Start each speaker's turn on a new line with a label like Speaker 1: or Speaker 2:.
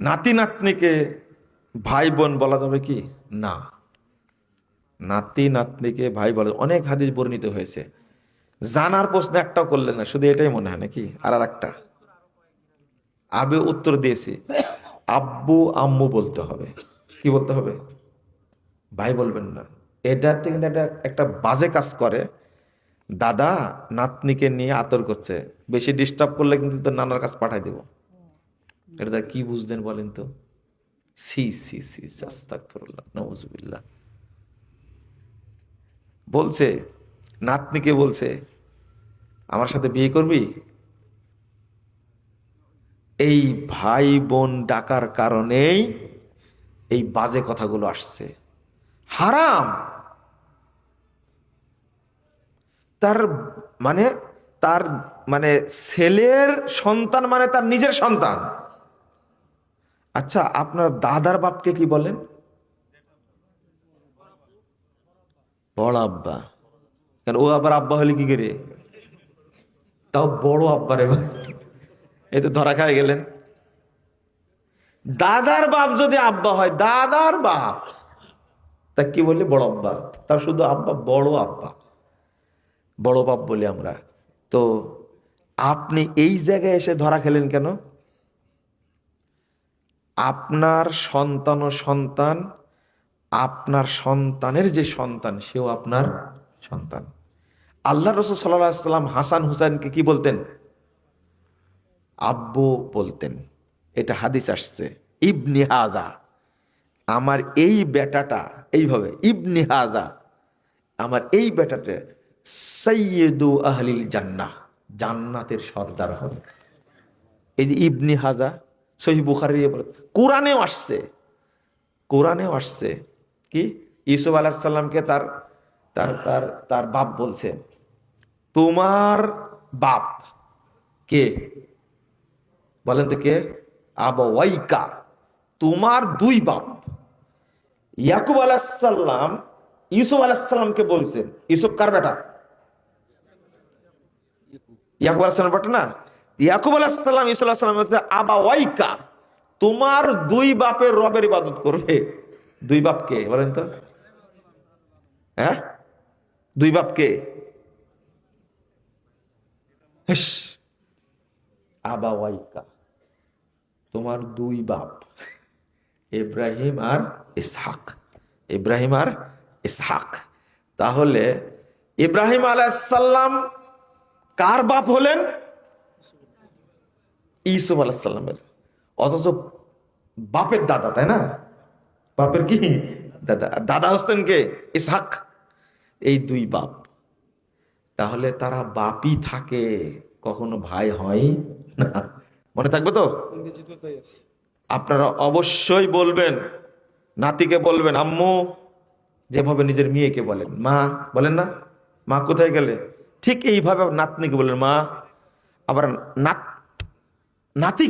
Speaker 1: নাতি নাতনিকে ভাই বোন বলা যাবে কি? না, নাতি নাতনিকে ভাই বলা, অনেক হাদিস বর্ণিত হয়েছে। জানার প্রশ্ন একটাও করলেন না, শুধু এটাই মনে হয় নাকি? আর একটা আবে উত্তর দিয়েছি, আব্বু আম্মু বলতে হবে। কি বলতে হবে? ভাই বলবেন না। এটাতে কিন্তু একটা একটা বাজে কাজ করে। দাদা নাতনিকে নিয়ে আদর করছে, বেশি ডিস্টার্ব করলে কিন্তু তোর নানার কাছে পাঠাই দেব। এটা তার কি বুঝলেন বলেন তো? সি সি সি, আস্তাগফিরুল্লাহ, নাউজুবিল্লাহ। বলছে, নাতনিকে বলছে আমার সাথে বিয়ে করবি? এই ভাই বোন ডাকার কারণেই এই বাজে কথাগুলো আসছে। হারাম। তার মানে তার মানে ছেলের সন্তান মানে তার নিজের সন্তান। আচ্ছা, আপনার দাদার বাপকে কি বলেন? বড় আব্বা। কেন, ও আবার আব্বা হলে কি করে? তাও বড় আব্বা রে ভাই, এই তো ধরা খায় গেলেন। দাদার বাপ যদি আব্বা হয়, দাদার বাপ, তা কি বললি? বড় আব্বা। তার শুধু আব্বা, বড় আব্বা, বড় বাপ বলি আমরা। তো আপনি এই জায়গায় এসে ধরা খেলেন কেন? আপনার সন্তান ও সন্তান, আপনার সন্তানের যে সন্তান সেও আপনার সন্তান। আল্লাহ রাসূল সাল্লাল্লাহু আলাইহি ওয়াসাল্লাম হাসান হুসাইনকে কি বলতেন? আব্বু বলতেন। এটা হাদিস আসছে, ইবনি হাজা, আমার এই বেটাটা, এইভাবে ইবনি হাজা, আমার এই বেটাটা সাইয়্যিদু আহলিল জান্নাহ, জান্নাতের সর্দার হবে। এই যে ইবনি হাজা, সহিহ বুখারী, কোরআনেও আসছে, কোরআনেও আসছে। কি? ইউসুফ আলাইহিস সালামকে তার তার তার তার বাপ বলছে, তোমার বাপ কে? বলেন তো কে? আবাওয়াইকা, তোমার দুই বাপ। ইয়াকুব আলাইহিস সালাম ইউসুফ আলাইহিস সালামকে বলছেন, ইউসুফ কার বেটা? ইয়াকুব আলাইহিস সালাম বেটা না? ইয়াকুব আলাইহিস সালাম ইউসুফ আলাইহিস সালাম বলছে, আবাওয়াইকা, তোমার দুই বাপের রবের ইবাদত করবে। দুই বাপ কে বলেন তো? হ্যাঁ, দুই বাপ কে? হেস, আবাওয়াইকা, তোমার দুই বাপ, ইব্রাহিম আর ইসহাক, ইব্রাহিম আর ইসহাক। তাহলে ইব্রাহিম আলাইহিস সালাম কার বাপ হলেন? ইউসুফ আলাইহিস সালামের। অথচ বাপের দাদা, তাই না? বাপের কি দাদা? দাদা হচ্ছেন কে? ইসহাক। এই দুই বাপ। তাহলে তারা বাপই থাকে, কখনো ভাই হয় না। মনে থাকবে তো? আপনারা অবশ্যই বলবেন, নাতিকে বলবেন আম্মু, যেভাবে নিজের মেয়েকে বলেন মা, বলেন না? মা কোথায় গেলে? ঠিক এইভাবে নাতনিকে বলেন মা। আবার নাতি